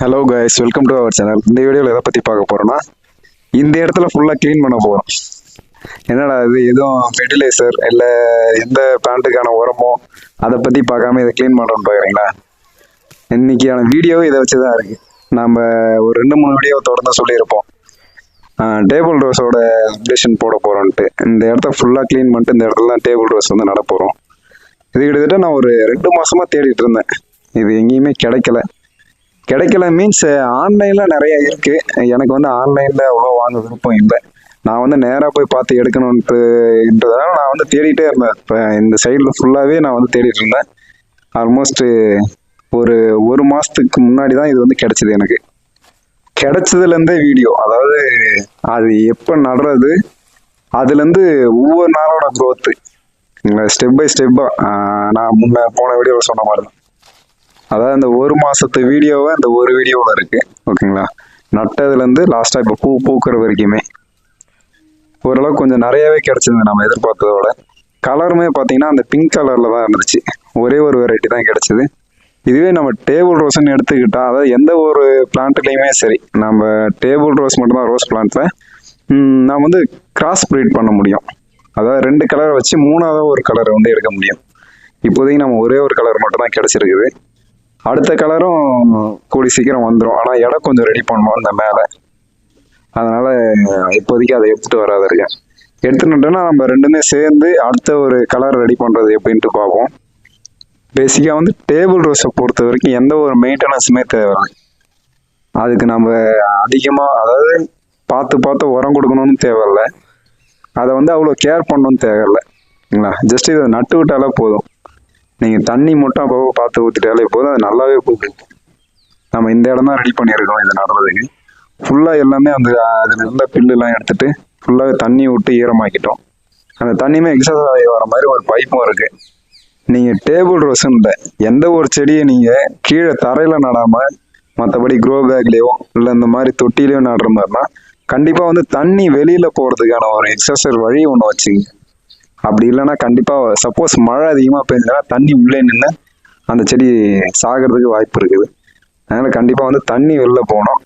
Hello guys, welcome to our channel. இந்த வீடியோவில் எதை பற்றி பார்க்க போகிறோன்னா, இந்த இடத்துல ஃபுல்லாக க்ளீன் பண்ண போகிறோம். என்னடா இது, எதுவும் ஃபெர்டிலைசர் இல்லை எந்த பிளான்ட்டுக்கான உரமோ அதை பற்றி பார்க்காம இதை க்ளீன் பண்ணுறோன்னு பார்க்குறீங்களா? இன்றைக்கியான வீடியோ இதை வச்சு தான் இருக்குது. நம்ம ஒரு 2-3 வீடியோ தொடர்ந்து சொல்லியிருப்போம், டேபிள் ரோஸோட அப்டேஷன் போட போகிறோன்ட்டு. இந்த இடத்த ஃபுல்லாக க்ளீன் பண்ணிட்டு இந்த இடத்துல தான் டேபிள் ரோஸ் வந்து நட போகிறோம். இது கிட்டத்தட்ட நான் ஒரு 2 மாதமாக தேடிட்டு இருந்தேன். இது எங்கேயுமே கிடைக்கல மீன்ஸ் ஆன்லைனில் நிறைய இருக்குது. எனக்கு வந்து ஆன்லைனில் அவ்வளோ வாங்க விருப்பம் இல்லை. நான் வந்து நேராக போய் பார்த்து எடுக்கணுன்றதுனால நான் வந்து தேடிட்டே இருந்தேன். இப்போ இந்த சைடில் ஃபுல்லாகவே நான் வந்து தேடிட்டு இருந்தேன். ஆல்மோஸ்ட் ஒரு மாதத்துக்கு முன்னாடி தான் இது வந்து கிடைச்சிது. எனக்கு கிடைச்சதுலேருந்தே வீடியோ, அதாவது அது எப்போ நடுறது, அதுலேருந்து ஒவ்வொரு நாளோட க்ரோத்து ஸ்டெப் பை ஸ்டெப்பாக நான் போன வீடியோவில் சொன்ன மாதிரி தான். அதாவது இந்த ஒரு மாசத்து வீடியோவை இந்த ஒரு வீடியோவில் இருக்கு. ஓகேங்களா? நட்டதுலேருந்து லாஸ்ட்டாக இப்போ பூ பூக்கிற வரைக்குமே ஓரளவுக்கு கொஞ்சம் நிறையவே கிடைச்சிது நம்ம எதிர்பார்த்ததோட. கலருமே பார்த்தீங்கன்னா அந்த பிங்க் கலரில் தான் இருந்துச்சு. ஒரே ஒரு வெரைட்டி தான் கிடைச்சிது. இதுவே நம்ம டேபிள் ரோஸ்ன்னு எடுத்துக்கிட்டா, அதாவது எந்த ஒரு பிளான்ட்லேயுமே சரி, நம்ம டேபிள் ரோஸ் மட்டும்தான் ரோஸ் பிளான்ட்டில் நாம் வந்து கிராஸ் ப்ரீட் பண்ண முடியும். அதாவது 2 கலரை வச்சு 3ஆவது ஒரு கலரை வந்து எடுக்க முடியும். இப்போதைக்கு நம்ம ஒரே ஒரு கலர் மட்டும் தான் கிடைச்சிருக்குது. அடுத்த கலரும் கூடி சீக்கிரம் வந்துடும். ஆனால் இடம் கொஞ்சம் ரெடி பண்ணணும் அந்த மேலே. அதனால இப்போதைக்கு அதை எடுத்துகிட்டு வராது இருக்கேன். எடுத்துட்டோம்னா நம்ம ரெண்டுமே சேர்ந்து அடுத்த ஒரு கலர் ரெடி பண்ணுறது எப்படின்ட்டு பார்ப்போம். பேசிக்காக வந்து டேபிள் ரோஸை பொறுத்த வரைக்கும் எந்த ஒரு மெயின்டெனன்ஸுமே தேவையில்லை. அதுக்கு நம்ம அதிகமாக, அதாவது பார்த்து உரம் கொடுக்கணும்னு தேவையில்லை. அதை வந்து அவ்வளோ கேர் பண்ணணும்னு தேவையில்லைங்களா? ஜஸ்ட் இதை நட்டு விட்டாலே போதும். நீங்கள் தண்ணி மட்டும் அப்போ பார்த்து ஊற்றிட்டாலே போதும், அது நல்லாவே பூக்கும். நம்ம இந்த இடம் தான் ரெடி பண்ணியிருக்கோம் இதை நடுறதுக்கு. ஃபுல்லாக எல்லாமே அதில் இருந்த பில்லுலாம் எடுத்துட்டு ஃபுல்லாக தண்ணி விட்டு ஈரமாக்கிட்டோம். அந்த தண்ணியுமே எக்ஸஸ் ஆகி வர மாதிரி ஒரு பைப்பும் இருக்குது. நீங்கள் டேபிள் ரோஸுன்னு இல்லை, எந்த ஒரு செடியை நீங்கள் கீழே தரையில் நடாமல் மற்றபடி க்ரோ பேக்லேயோ இல்லை இந்த மாதிரி தொட்டிலையோ நடுற மாதிரினா கண்டிப்பாக வந்து தண்ணி வெளியில் போகிறதுக்கான ஒரு எக்ஸசர் வழி ஒன்று வச்சுங்க. அப்படி இல்லைன்னா கண்டிப்பாக சப்போஸ் மழை அதிகமாக பெஞ்சதுன்னா தண்ணி உள்ளே நின்று அந்த செடி சாகிறதுக்கு வாய்ப்பு இருக்குது. அதனால் கண்டிப்பாக வந்து தண்ணி வெளில போகணும்.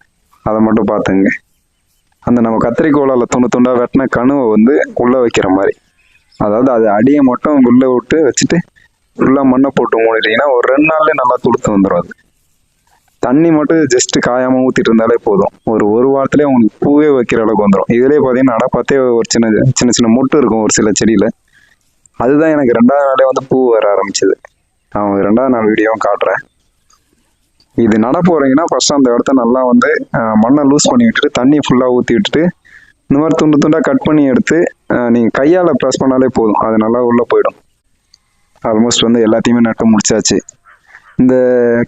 அதை மட்டும் பார்த்துங்க. அந்த நம்ம கத்திரிக்கோளால் துண்டாக வெட்டின கணுவை வந்து உள்ளே வைக்கிற மாதிரி, அதாவது அது அடியை மட்டும் உள்ளே விட்டு வச்சுட்டு ஃபுல்லாக மண்ணை போட்டு மூடிட்டீங்கன்னா ஒரு 2 நாள்லேயே நல்லா துளுத்து வந்துடும். அது தண்ணி மட்டும் ஜஸ்ட் காயாமல் ஊற்றிட்டு இருந்தாலே போதும். ஒரு வாரத்துலேயே உங்களுக்கு பூவே வைக்கிற அளவுக்கு வந்துடும். இதுலேயே பார்த்தீங்கன்னா அடப்பாத்தே ஒரு சின்ன மொட்டு இருக்கும் ஒரு சில செடியில். அதுதான் எனக்கு 2ஆவது நாளே வந்து பூ வர ஆரம்பிச்சது. நான் 2ஆவது நாள் வீடியோவும் காட்டுறேன். இது நட போகிறீங்கன்னா ஃபர்ஸ்ட் அந்த இடத்த நல்லா வந்து மண்ணை லூஸ் பண்ணி விட்டுட்டு தண்ணி ஃபுல்லாக ஊற்றி விட்டுட்டு இந்த மாதிரி துண்டாக கட் பண்ணி எடுத்து நீங்கள் கையால் ப்ரெஸ் பண்ணாலே போதும், அது நல்லா உள்ளே போயிடும். ஆல்மோஸ்ட் வந்து எல்லாத்தையுமே நட்டு முடிச்சாச்சு. இந்த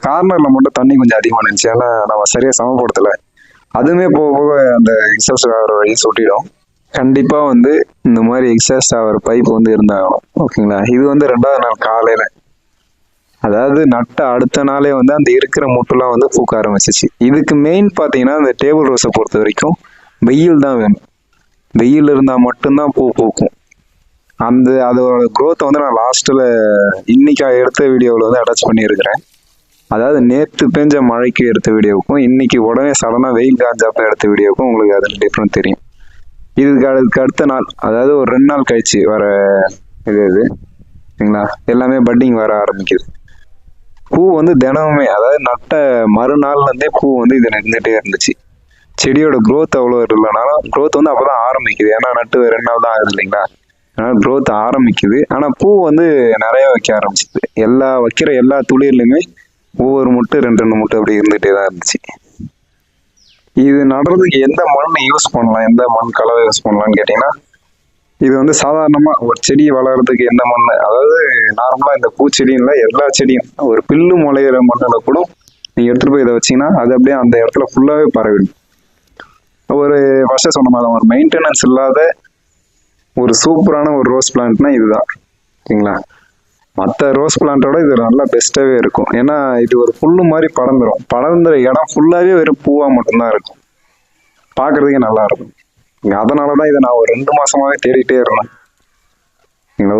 கார்னரில் மட்டும் தண்ணி கொஞ்சம் அதிகமாக இருந்துச்சு, ஏன்னா நம்ம சரியாக சமப்படுத்தலை. அதுவுமே போக போக அந்த எக்ஸாஸ்ட் ஆகிற வழி சொட்டிடும். கண்டிப்பாக வந்து இந்த மாதிரி எக்ஸாஸ்ட் ஆகிற பைப் வந்து இருந்தாகணும். ஓகேங்களா? இது வந்து 2ஆவது நாள் காலையில், அதாவது நட்ட அடுத்த நாளே வந்து அந்த இருக்கிற முட்டுலாம் வந்து பூக்க ஆரம்பிச்சிச்சு. இதுக்கு மெயின் பார்த்தீங்கன்னா இந்த டேபிள் ரோஸை பொறுத்த வரைக்கும் வெயில் தான் வேணும். வெயில் இருந்தால் மட்டும்தான் பூ பூக்கும். அதோட க்ரோத்தை வந்து நான் லாஸ்ட்டில் இன்னைக்கு எடுத்த வீடியோவில் வந்து அட்டாச் பண்ணியிருக்கிறேன். அதாவது நேற்று பெஞ்ச மழைக்கு எடுத்த வீடியோவுக்கும் இன்னைக்கு உடனே சடனாக வெயில் காஞ்சாப்ப எடுத்த வீடியோவுக்கும் உங்களுக்கு அதில் டிஃப்ரெண்ட் தெரியும். அதுக்கு அடுத்த நாள், அதாவது ஒரு 2 நாள் கழிச்சு வர இது சரிங்களா, எல்லாமே பட்டிங் வர ஆரம்பிக்குது. பூ வந்து தினமுமே, அதாவது நட்ட மறுநாள்லேருந்தே பூ வந்து இது நின்றுட்டே இருந்துச்சு. செடியோட க்ரோத் அவ்வளோ இல்லைனாலும் க்ரோத் வந்து அப்போ தான் ஆரம்பிக்குது. ஏன்னா நட்டு 2 நாள் தான் ஆகுது இல்லைங்களா? அதனால் க்ரோத் ஆரம்பிக்குது. ஆனால் பூ வந்து நிறைய வைக்க ஆரம்பிச்சிது. வைக்கிற எல்லா துளிர்லையுமே ஒவ்வொரு முட்டு 2 முட்டு அப்படி இருந்துகிட்டே தான் இருந்துச்சு. இது நடுறதுக்கு எந்த மண் யூஸ் பண்ணலாம், எந்த மண் கலவை யூஸ் பண்ணலாம்னு கேட்டிங்கன்னா, இது வந்து சாதாரணமாக ஒரு செடி வளர்கிறதுக்கு எந்த மண், அதாவது நார்மலாக இந்த பூச்செடியில் எல்லா செடியும் ஒரு பில்லு முளையிற மண்ணில் கூட நீங்கள் எடுத்துகிட்டு போய் இதை வச்சிங்கன்னா அது அப்படியே அந்த இடத்துல ஃபுல்லாகவே பரவிடும். ஒரு ஃபர்ஸ்ட் சொன்ன மாதிரி ஒரு மெயின்டெனன்ஸ் இல்லாத ஒரு சூப்பரான ஒரு ரோஸ் பிளான்ட்னா இதுதான். ஓகேங்களா? மற்ற ரோஸ் பிளான்ட்டோட இது நல்லா பெஸ்ட்டாகவே இருக்கும். ஏன்னா இது ஒரு புல்லு மாதிரி படர்ந்துற இடம் ஃபுல்லாகவே வெறும் பூவாக மட்டும்தான் இருக்கும். பார்க்குறதுக்கே நல்லா இருக்கும். அதனால தான் இதை நான் ஒரு 2 மாதமாகவே தேடிட்டே இருந்தேன்.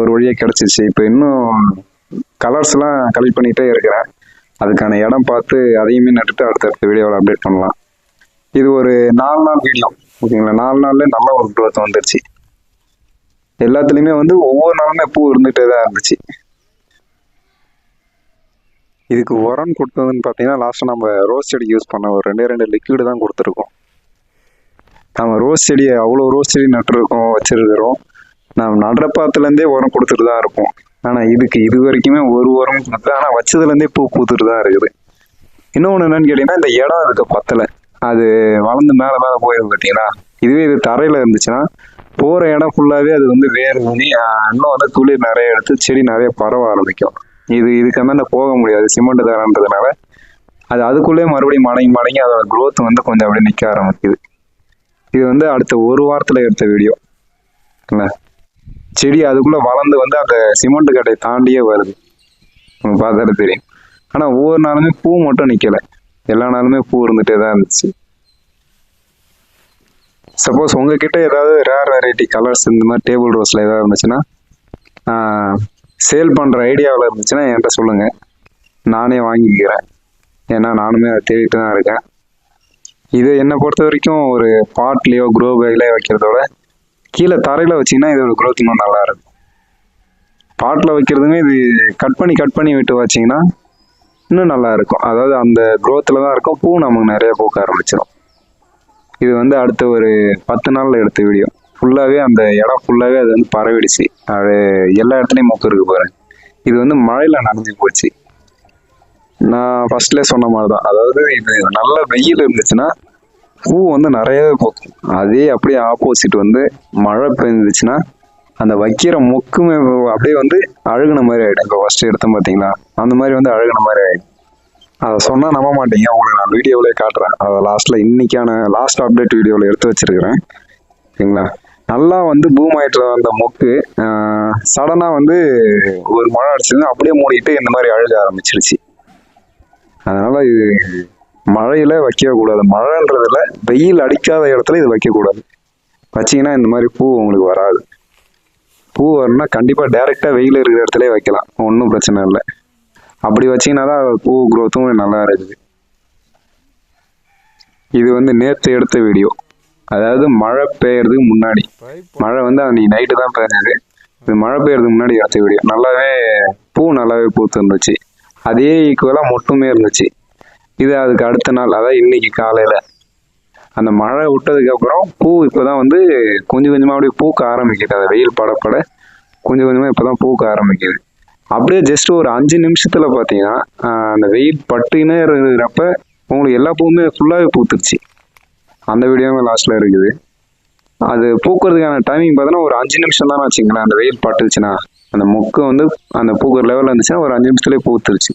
ஒரு வழியாக கிடச்சிச்சு. இப்போ இன்னும் கலர்ஸ்லாம் கலெக்ட் பண்ணிகிட்டே இருக்கிறேன். அதுக்கான இடம் பார்த்து அதையுமே நட்டுட்டு அடுத்தடுத்த வீடியோவில் அப்டேட் பண்ணலாம். இது ஒரு 4 நாள் வீடியோ ஓகேங்களா. 4 நாள்ல நல்ல ஒரு growth வந்துருச்சு. எல்லாத்துலேயுமே வந்து ஒவ்வொரு நாளுமே பூ இருந்துகிட்டே தான் இருந்துச்சு. இதுக்கு உரம் கொடுத்ததுன்னு பார்த்தீங்கன்னா லாஸ்ட்டாக நம்ம ரோஸ் செடிக்கு யூஸ் பண்ண ஒரு 2 லிக்விடு தான் கொடுத்துருக்கோம். நம்ம ரோஸ் செடியை அவ்வளோ ரோஸ் செடி நட்டுருக்கோம் வச்சிருக்கிறோம். நம்ம நடுறப்பாத்துலேருந்தே உரம் கொடுத்துட்டு தான் இருப்போம். ஆனால் இதுக்கு இது வரைக்குமே ஒரு உரம் கொடுத்து, ஆனால் வச்சதுலேருந்தே பூ பூத்துட்டு தான் இருக்குது. இன்னொன்று என்னன்னு கேட்டிங்கன்னா, இந்த இடம் அதுக்கு பத்தலை. அது வளர்ந்து மேலே மேலே போயிடும் பார்த்தீங்களா. இதுவே இது தரையில் இருந்துச்சுன்னா போகிற இடம் ஃபுல்லாகவே அது வந்து வேறு ஊனி இன்னும் வந்து துளிர் நிறைய எடுத்து செடி நிறைய பரவ ஆரம்பிக்கும். இதுக்கு அந்த போக முடியாது சிமெண்ட் தரன்றதுனால. அது அதுக்குள்ளேயே மறுபடியும் மடங்கி அதோட growth வந்து கொஞ்சம் அப்படியே நிற்க ஆரம்பிக்குது. இது வந்து அடுத்த ஒரு வாரத்தில் எடுத்த வீடியோ இல்லை. செடி அதுக்குள்ளே வளர்ந்து வந்து அந்த சிமெண்ட் கட்டையை தாண்டியே வருது, உங்களுக்கு பார்த்தாலே தெரியும். ஆனால் ஒவ்வொரு நாளுமே பூ மட்டும் நிற்கலை, எல்லா நாளுமே பூ இருந்துகிட்டே தான் இருந்துச்சு. சப்போஸ் உங்ககிட்ட ஏதாவது ரேர் வெரைட்டி கலர்ஸ் இந்த மாதிரி டேபிள் ரோஸில் ஏதாவது இருந்துச்சுன்னா, சேல் பண்ணுற ஐடியாவில் இருந்துச்சுன்னா என்கிட்ட சொல்லுங்கள், நானே வாங்கிக்கிறேன். ஏன்னா நானுமே அதை தேடிட்டு தான் இருக்கேன். இது என்னை பொறுத்த வரைக்கும் ஒரு பாட்லேயோ க்ரோ பேக்லேயோ வைக்கிறதோட கீழே தரையில் வச்சிங்கன்னா இதோட growth இன்னும் நல்லா இருக்கும். பாட்டில் வைக்கிறதுமே இது கட் பண்ணி விட்டு வச்சிங்கன்னா இன்னும் நல்லா இருக்கும். அதாவது அந்த growthல தான் இருக்கும், பூ நமக்கு நிறைய பூக்க ஆரம்பிச்சிடும். இது வந்து அடுத்த ஒரு 10 நாளில் எடுத்த வீடியோ. ஃபுல்லாகவே அந்த இடம் ஃபுல்லாகவே அது வந்து பரவிடுச்சு. அது எல்லா இடத்துலையும் மொக்கு இருக்கு பாருங்க. இது வந்து மழையில் நனைஞ்சு போச்சு. நான் ஃபர்ஸ்ட்லேயே சொன்ன மாதிரி தான், அதாவது இது நல்ல வெயில் இருந்துச்சுன்னா பூ வந்து நிறையவே பூக்கும். அதே அப்படியே ஆப்போசிட் வந்து மழை பெஞ்சிச்சுன்னா அந்த வைக்கிற மொக்குமே அப்படியே வந்து அழுகுன மாதிரி ஆகிடும். இப்போ ஃபர்ஸ்ட் எடுத்தோம் பார்த்தீங்களா, அந்த மாதிரி வந்து அழுகுன மாதிரி ஆகிடும். அதை சொன்னால் நம்ப மாட்டீங்க, உங்களுக்கு நான் வீடியோவிலே காட்டுறேன். அதை லாஸ்ட்டில் இன்னைக்கான லாஸ்ட் அப்டேட் வீடியோவில் எடுத்து வச்சிருக்கிறேன் ஓகேங்களா. நல்லா வந்து பூம் ஆயிட்டு அந்த மொக்கு சடனாக வந்து ஒரு மழை அடிச்சதுன்னா அப்படியே மூடிட்டு இந்த மாதிரி அழுக ஆரம்பிச்சிருச்சு. அதனால இது மழையில வைக்கவே கூடாது. மழைன்றதுல வெயில் அடிக்காத இடத்துல இது வைக்கக்கூடாது. வச்சிங்கன்னா இந்த மாதிரி பூ உங்களுக்கு வராது. பூ வரணும்னா கண்டிப்பாக டைரெக்டாக வெயில் இருக்கிற இடத்துல வைக்கலாம், ஒன்றும் பிரச்சனை இல்லை. அப்படி வச்சிங்கன்னா தான் பூ growthம் நல்லா இருக்குது. இது வந்து நேற்று எடுத்த வீடியோ, அதாவது மழை பெய்யறதுக்கு முன்னாடி. மழை வந்து அன்னைக்கு நைட்டு தான் பெய்ஞ்சது. இது மழை பெய்யறதுக்கு முன்னாடி எடுத்த வீடியோ. நல்லாவே பூ நல்லாவே பூத்து இருந்துச்சு. அதே ஈக்குவலாக மொட்டுமே இருந்துச்சு. இது அதுக்கு அடுத்த நாள், அதாவது இன்னைக்கு காலையில் அந்த மழை விட்டதுக்கப்புறம் பூ இப்போ தான் வந்து கொஞ்சம் கொஞ்சமாக அப்படியே பூக்க ஆரம்பிக்குது. அது வெயில் படப்பட கொஞ்சம் கொஞ்சமாக இப்போ தான் பூக்க ஆரம்பிக்குது. அப்படியே ஜஸ்ட் ஒரு 5 நிமிஷத்தில் பார்த்தீங்கன்னா அந்த வெயில் பட்டுனே இருக்கிறப்ப உங்களுக்கு எல்லா பூவுமே ஃபுல்லாகவே பூத்துருச்சு. அந்த வீடியோவே லாஸ்ட்டில் இருக்குது. அது பூக்கிறதுக்கான டைமிங் பார்த்தோன்னா ஒரு 5 நிமிஷம் தானே வச்சுங்களேன். அந்த வெயில் பட்டுச்சுன்னா அந்த மொக்கு வந்து அந்த பூக்கிற லெவலில் இருந்துச்சுன்னா ஒரு 5 நிமிஷத்துலேயே பூத்துருச்சு.